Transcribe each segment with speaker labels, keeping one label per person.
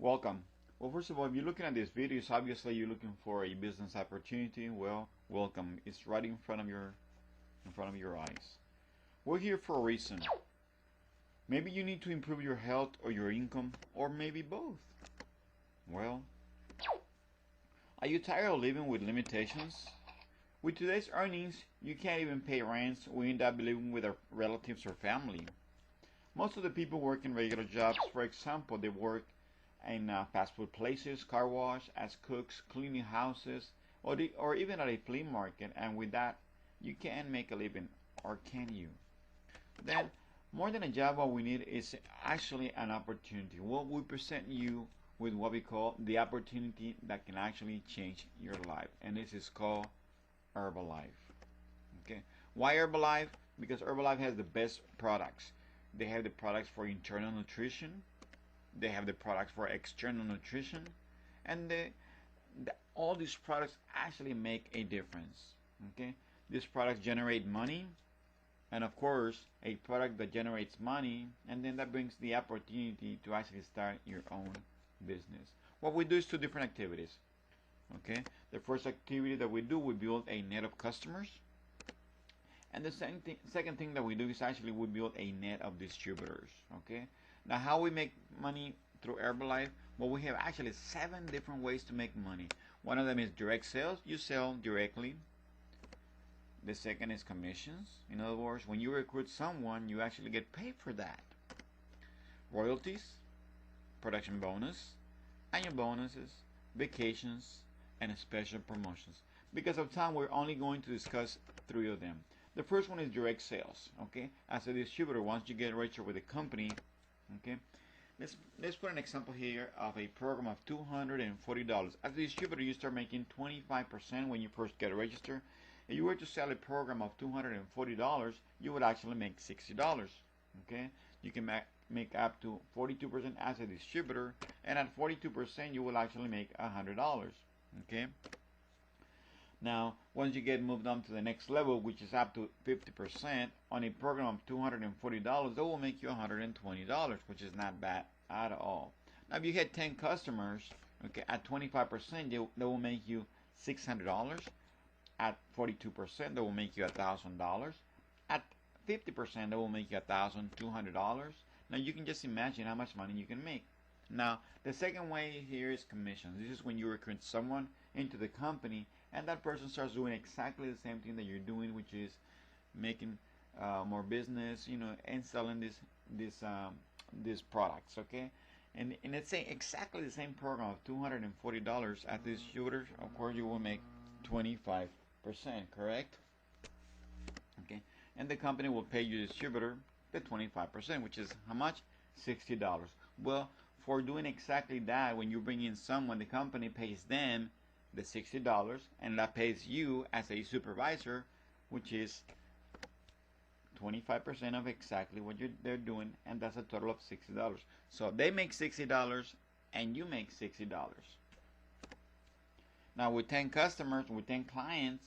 Speaker 1: Welcome. Well, first of all, if you're looking at this video, so obviously you're looking for a business opportunity. Well, welcome. It's right in front of your eyes. We're here for a reason. Maybe you need to improve your health or your income, or maybe both. Well, are you tired of living with limitations? With today's earnings, you can't even pay rents. We end up living with our relatives or family. Most of the people work in regular jobs. For example, they work in fast food places, car wash, as cooks, cleaning houses, or even at a flea market. And with that, you can make a living, or can you? Then, more than a job, what we need is actually an opportunity. What we present you with what we call the opportunity that can actually change your life, and this is called Herbalife. Okay, why Herbalife? Because Herbalife has the best products. They have the products for internal nutrition, they have the products for external nutrition, and all these products actually make a difference. Okay, these products generate money, and of course, a product that generates money, and then that brings the opportunity to actually start your own business. What we do is two different activities. Okay, the first activity that we do, we build a net of customers, and the second thing that we do is actually we build a net of distributors. Okay, now how we make money through Herbalife? Well, we have actually 7 different ways to make money. One of them is direct sales. You sell directly. The second is commissions. In other words, when you recruit someone, you actually get paid for that. Royalties, production bonus, annual bonuses, vacations, and special promotions. Because of time, we're only going to discuss 3 of them. The first one is direct sales. Okay, as a distributor, once you get registered with a company, okay, let's put an example here of a program of $240. As a distributor, you start making 25% when you first get registered. If you were to sell a program of $240, you would actually make $60. Okay, you can make up to 42% as a distributor, and at 42%, you will actually make $100. Okay. Now, once you get moved on to the next level, which is up to 50% on a program of $240, that will make you $120, which is not bad at all. Now, if you had 10 customers, okay, at 25%, they will make you $600. At 42%, that will make you $1,000. At 50%, that will make you $1,200. Now, you can just imagine how much money you can make. Now, the second way here is commissions. This is when you recruit someone into the company, and that person starts doing exactly the same thing that you're doing, which is making more business, and selling these products. Okay, and let's say exactly the same program of $240 at this shooter. Of course, you will make 25%. Correct? Okay, and the company will pay you, distributor, the 25%, which is how much? $60. Well, for doing exactly that, when you bring in someone, the company pays them the $60, and that pays you as a supervisor, which is 25% of exactly what they're doing, and that's a total of $60. So they make $60, and you make $60. Now, with 10 customers, with 10 clients,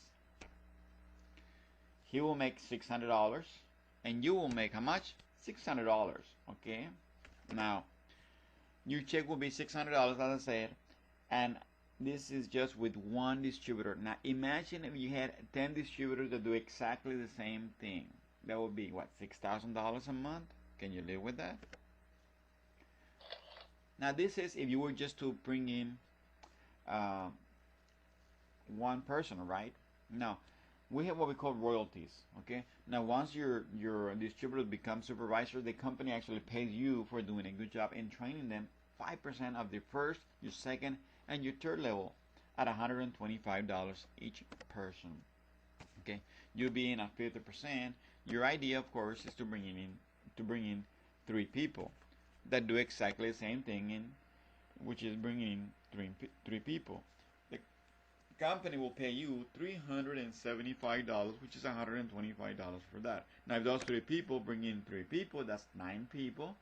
Speaker 1: he will make $600, and you will make how much? $600. Okay. Now, your check will be $600, as I said, and this is just with one distributor. Now, imagine if you had 10 distributors that do exactly the same thing. That would be, what, $6,000 a month? Can you live with that? Now, this is if you were just to bring in one person, right? Now, we have what we call royalties. Okay. Now, once your distributor becomes supervisor, the company actually pays you for doing a good job in training them 5% of the first, your second, and your third level at $125 each person. Okay. You being at 50%. Your idea, of course, is to bring in 3 people that do exactly the same thing, which is bringing in 3 people. The company will pay you $375, which is $125 for that. Now, if those 3 people bring in 3 people, that's 9 people,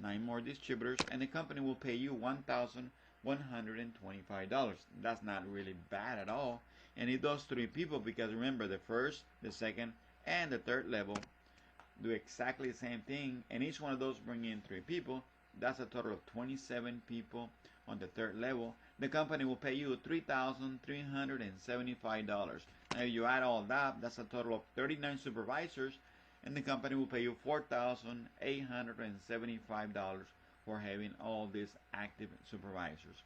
Speaker 1: 9 more distributors, and the company will pay you $1,125. That's not really bad at all. And if those 3 people, because remember, the first, the second, and the third level do exactly the same thing, and each one of those bring in 3 people, That's a total of 27 people on the third level. The company will pay you $3,375. Now, if you add all that, that's a total of 39 supervisors, and the company will pay you $4,875 for having all these active supervisors.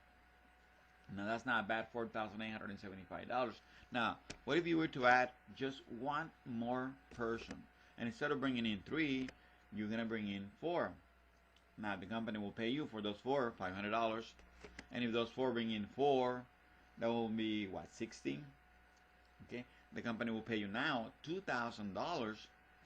Speaker 1: Now, that's not bad, $4,875. Now, what if you were to add just one more person? And instead of bringing in 3, you're going to bring in 4. Now, the company will pay you for those 4 $500. And if those 4 bring in 4, that will be, what, 16? Okay, the company will pay you now $2,000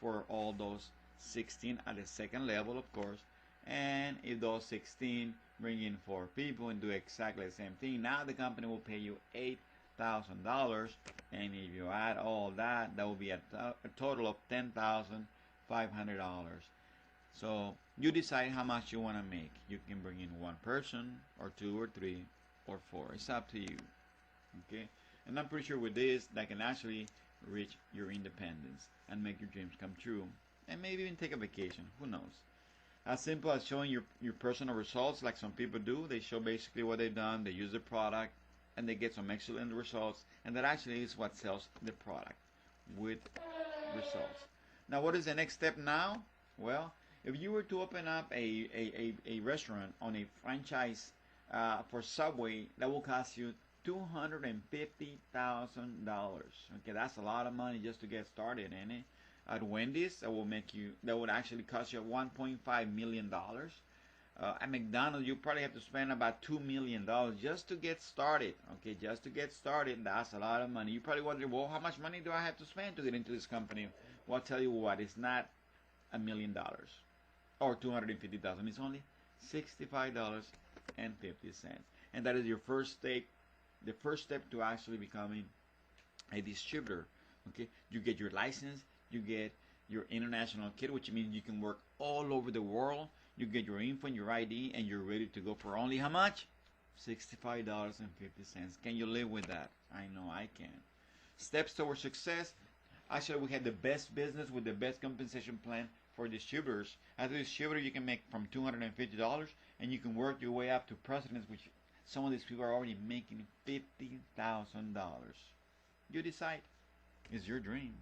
Speaker 1: for all those 16 at the second level, of course. And if those 16 bring in 4 people and do exactly the same thing, now the company will pay you $8,000. And if you add all that, that will be a total of $10,500. So you decide how much you want to make. You can bring in 1 person, or 2, or 3, or 4. It's up to you. Okay? And I'm pretty sure with this, that can actually reach your independence and make your dreams come true. And maybe even take a vacation. Who knows? As simple as showing your personal results, like some people do. They show basically what they've done. They use the product, and they get some excellent results. And that actually is what sells the product, with results. Now, what is the next step now? Well, if you were to open up a restaurant on a franchise for Subway, that will cost you $250,000. Okay, that's a lot of money just to get started, ain't it? At Wendy's, that would actually cost you $1.5 million. At McDonald's, you probably have to spend about $2 million just to get started. Okay, just to get started, that's a lot of money. You probably wonder, well, how much money do I have to spend to get into this company? Well, I'll tell you what, it's not $1 million or $250,000. It's only $65.50, and that is your first step. The first step to actually becoming a distributor. Okay, you get your license, you get your international kit, which means you can work all over the world. You get your info and your ID, and you're ready to go for only how much? $65.50. Can you live with that? I know I can. Steps towards success. Actually, we had the best business with the best compensation plan for distributors. As a distributor, you can make from $250, and you can work your way up to presidents, which some of these people are already making $50,000. You decide. It's your dream.